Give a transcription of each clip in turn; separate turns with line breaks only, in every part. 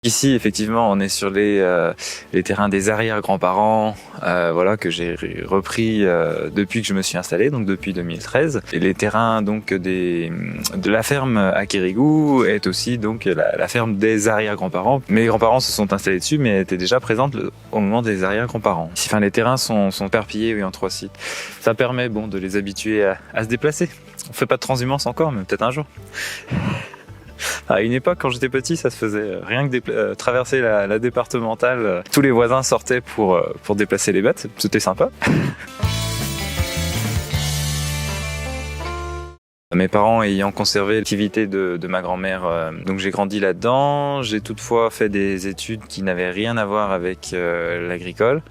Ici, effectivement, on est sur les terrains des arrière-grands-parents, voilà, que j'ai repris depuis que je me suis installé, donc depuis 2013. Et les terrains donc de la ferme à Quérigou est aussi donc la ferme des arrière-grands-parents. Mes grands-parents se sont installés dessus, mais étaient déjà présentes au moment des arrière-grands-parents. Enfin, les terrains sont éparpillés, oui, en 3 sites. Ça permet, bon, de les habituer à se déplacer. On fait pas de transhumance encore, mais peut-être un jour. À une époque, quand j'étais petit, ça se faisait rien que traverser la départementale. Tous les voisins sortaient pour déplacer les bêtes. C'était sympa. Mes parents ayant conservé l'activité de ma grand-mère, donc j'ai grandi là-dedans. J'ai toutefois fait des études qui n'avaient rien à voir avec l'agricole.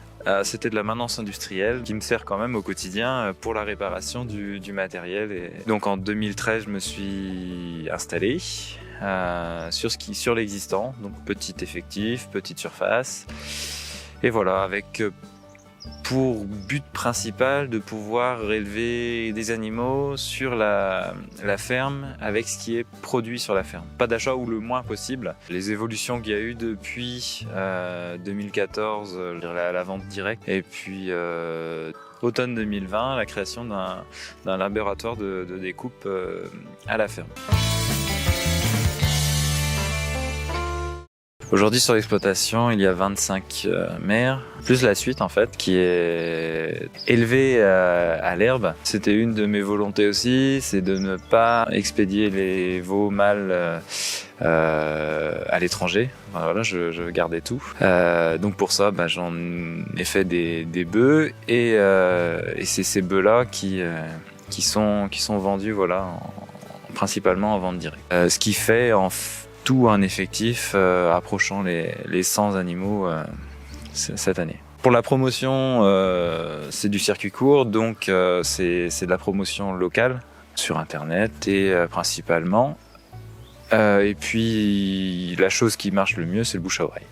C'était de la maintenance industrielle qui me sert quand même au quotidien pour la réparation du matériel. Et donc en 2013, je me suis installé sur l'existant, donc petit effectif, petite surface. Et voilà, avec pour but principal de pouvoir élever des animaux sur la ferme avec ce qui est produit sur la ferme. Pas d'achat ou le moins possible. Les évolutions qu'il y a eu depuis 2014, la vente directe, et puis automne 2020, la création d'un laboratoire de découpe à la ferme. Aujourd'hui sur l'exploitation, il y a 25 mères, plus la suite en fait, qui est élevée à l'herbe. C'était une de mes volontés aussi, c'est de ne pas expédier les veaux mâles à l'étranger. Voilà, je gardais tout. Donc pour ça, j'en ai fait des bœufs et c'est ces bœufs-là qui sont vendus, voilà, principalement en vente directe. Ce qui fait tout un effectif approchant les 100 animaux cette année. Pour la promotion, c'est du circuit court, donc c'est de la promotion locale sur internet et principalement. Et puis la chose qui marche le mieux, c'est le bouche à oreille.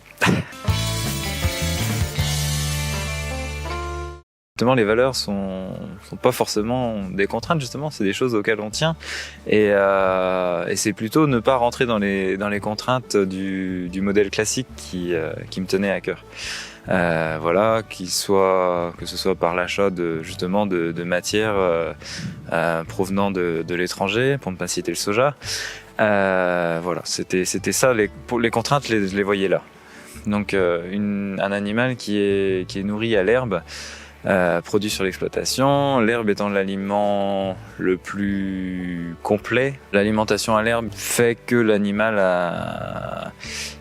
Les valeurs sont pas forcément des contraintes, justement, c'est des choses auxquelles on tient, et c'est plutôt ne pas rentrer dans les contraintes du modèle classique qui me tenait à cœur. Voilà, que ce soit par l'achat de matières provenant de l'étranger, pour ne pas citer le soja. Voilà, c'était ça, pour les contraintes, je les voyais là. Donc un animal qui est nourri à l'herbe, produit sur l'exploitation, l'herbe étant l'aliment le plus complet. L'alimentation à l'herbe fait que l'animal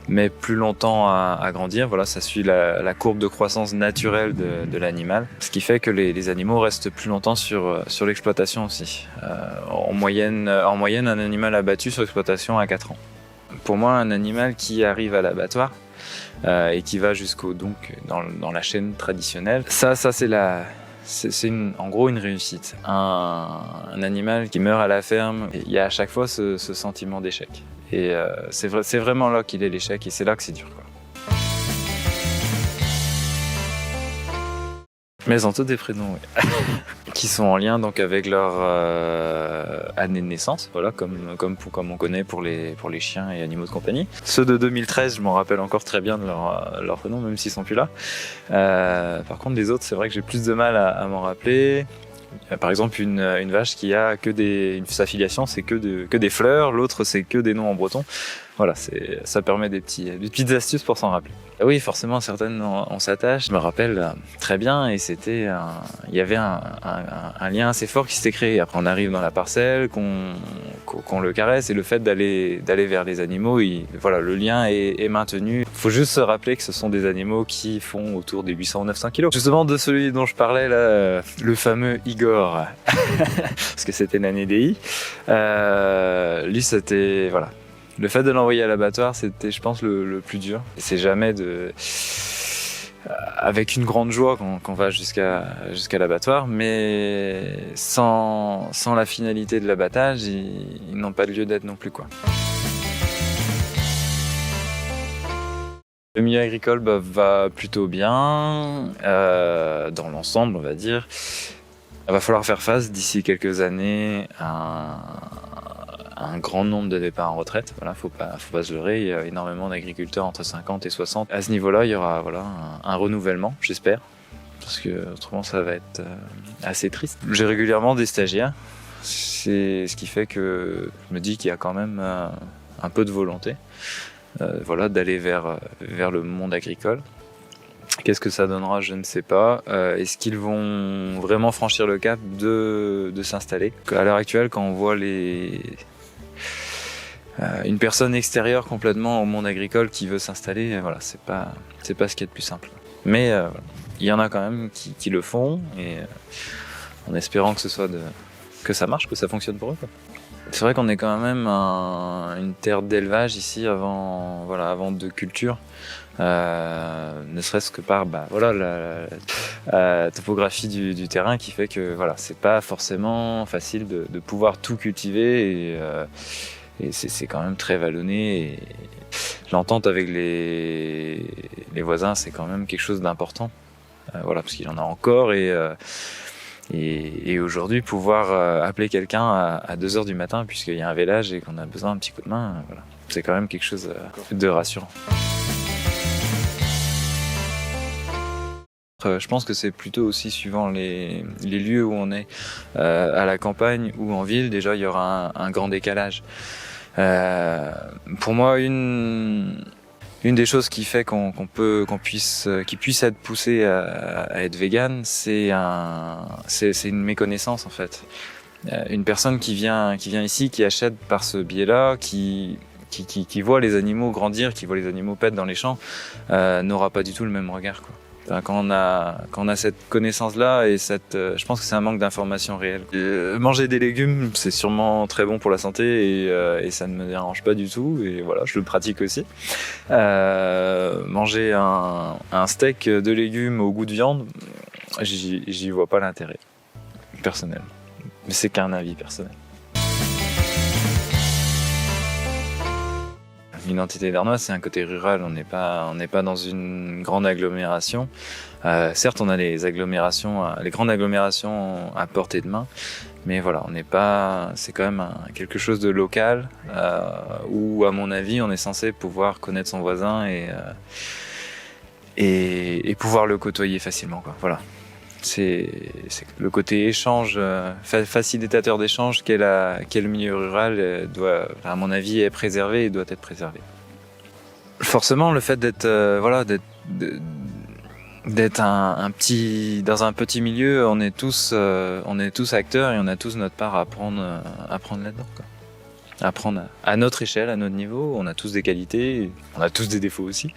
met plus longtemps à grandir. Voilà, ça suit la courbe de croissance naturelle de l'animal, ce qui fait que les animaux restent plus longtemps sur l'exploitation aussi. En moyenne, un animal abattu sur l'exploitation a 4 ans. Pour moi, un animal qui arrive à l'abattoir et qui va dans la chaîne traditionnelle. Ça c'est en gros une réussite. Un animal qui meurt à la ferme, il y a à chaque fois ce sentiment d'échec. Et c'est vraiment là qu'il est l'échec, et c'est là que c'est dur, quoi. Mais elles ont tous des prénoms, oui. Qui sont en lien donc avec leur année de naissance, voilà, comme on connaît pour les chiens et animaux de compagnie. Ceux de 2013, je m'en rappelle encore très bien de leur prénom, même s'ils sont plus là. Par contre, les autres, c'est vrai que j'ai plus de mal à m'en rappeler. Par exemple, une vache qui a sa filiation, c'est que des fleurs, l'autre c'est que des noms en breton. Voilà, ça permet des petites astuces pour s'en rappeler. Oui, forcément, certaines on s'attache. Je me rappelle très bien, et il y avait un lien assez fort qui s'était créé. Après, on arrive dans la parcelle, qu'on le caresse, et le fait d'aller vers les animaux, voilà, le lien est maintenu. Il faut juste se rappeler que ce sont des animaux qui font autour des 800 ou 900 kilos. Justement, de celui dont je parlais là, le fameux Igor, parce que c'était l'année des lui, c'était, voilà. Le fait de l'envoyer à l'abattoir, c'était, je pense, le plus dur. Et c'est jamais avec une grande joie qu'on va jusqu'à l'abattoir, mais sans la finalité de l'abattage, ils n'ont pas de lieu d'être non plus, quoi. Le milieu agricole va plutôt bien, dans l'ensemble, on va dire. Il va falloir faire face d'ici quelques années à un grand nombre de départs en retraite. Voilà, faut pas se leurrer. Il y a énormément d'agriculteurs entre 50 et 60. À ce niveau-là, il y aura un renouvellement, j'espère, parce que autrement ça va être assez triste. J'ai régulièrement des stagiaires. C'est ce qui fait que je me dis qu'il y a quand même un peu de volonté, d'aller vers le monde agricole. Qu'est-ce que ça donnera, je ne sais pas. Est-ce qu'ils vont vraiment franchir le cap de s'installer? À l'heure actuelle, quand on voit une personne extérieure complètement au monde agricole qui veut s'installer, voilà, c'est pas ce qu'il y a de plus simple. Mais il y en a quand même qui le font, et en espérant que ça marche, que ça fonctionne pour eux, quoi. C'est vrai qu'on est quand même une terre d'élevage ici avant de culture. Ne serait-ce que par la topographie du terrain qui fait que c'est pas forcément facile de pouvoir tout cultiver, et c'est quand même très vallonné, et l'entente avec les voisins, c'est quand même quelque chose d'important, parce qu'il y en a encore, et aujourd'hui pouvoir appeler quelqu'un à 2h du matin puisqu'il y a un vélage et qu'on a besoin d'un petit coup de main, c'est quand même quelque chose de rassurant. Je pense que c'est plutôt aussi suivant les lieux où on est. À la campagne ou en ville, déjà il y aura un grand décalage. Pour moi, une des choses qui fait qu'on puisse être poussé à être vegan, c'est une méconnaissance en fait. Une personne qui vient ici, qui achète par ce biais-là, qui voit les animaux grandir, qui voit les animaux paître dans les champs, n'aura pas du tout le même regard, quoi. Quand on a cette connaissance-là, et je pense que c'est un manque d'information réelle. Manger des légumes, c'est sûrement très bon pour la santé, et ça ne me dérange pas du tout, et voilà, je le pratique aussi. Manger un steak de légumes au goût de viande, j'y vois pas l'intérêt, personnel. Mais c'est qu'un avis personnel. L'identité d'Arnois, c'est un côté rural. On n'est pas dans une grande agglomération. Certes, on a les grandes agglomérations à portée de main, mais voilà, c'est quand même quelque chose de local, où, à mon avis, on est censé pouvoir connaître son voisin et pouvoir le côtoyer facilement, quoi. Voilà. C'est le côté échange, facilitateur d'échange qu'est le milieu rural, doit, à mon avis, être préservé et doit être préservé. Forcément, le fait d'être dans un petit milieu, on est tous acteurs, et on a tous notre part à prendre là-dedans, quoi. Apprendre à notre échelle, à notre niveau. On a tous des qualités, on a tous des défauts aussi,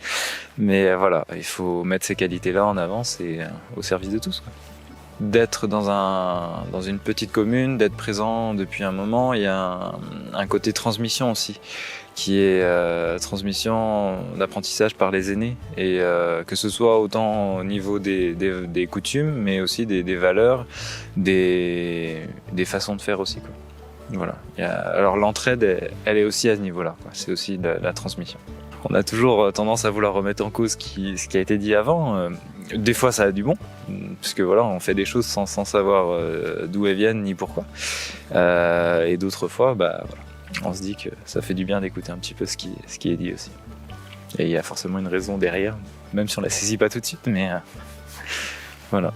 mais voilà, il faut mettre ces qualités-là en avance et au service de tous, quoi. D'être dans une petite commune, d'être présent depuis un moment, il y a un côté transmission aussi, qui est transmission d'apprentissage par les aînés, et que ce soit autant au niveau des coutumes, mais aussi des valeurs, des façons de faire aussi, quoi. Voilà. Alors l'entraide, elle est aussi à ce niveau-là, quoi. C'est aussi de la transmission. On a toujours tendance à vouloir remettre en cause ce qui a été dit avant. Des fois, ça a du bon, puisque voilà, on fait des choses sans savoir d'où elles viennent ni pourquoi. Et d'autres fois, on se dit que ça fait du bien d'écouter un petit peu ce qui est dit aussi. Et il y a forcément une raison derrière, même si on la saisit pas tout de suite, mais voilà.